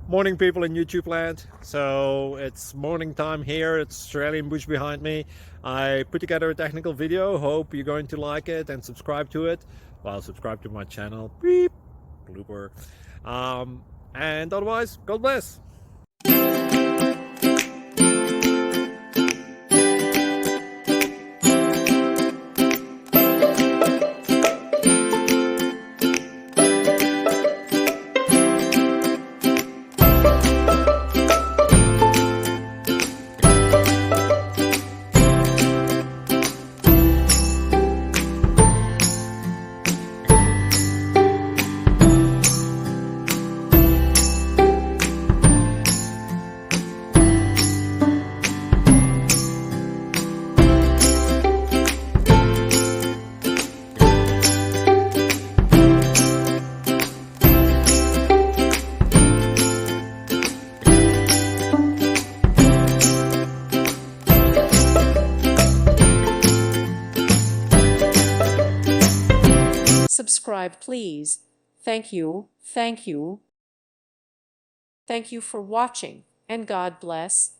Morning, people in YouTube land. So it's morning time here. It's Australian bush behind me. I put together a technical video. Hope you're going to like it and subscribe to it. Well, subscribe to my channel. Beep, blooper. And otherwise, God bless. Subscribe, please. Thank you. Thank you. Thank you for watching, and God bless.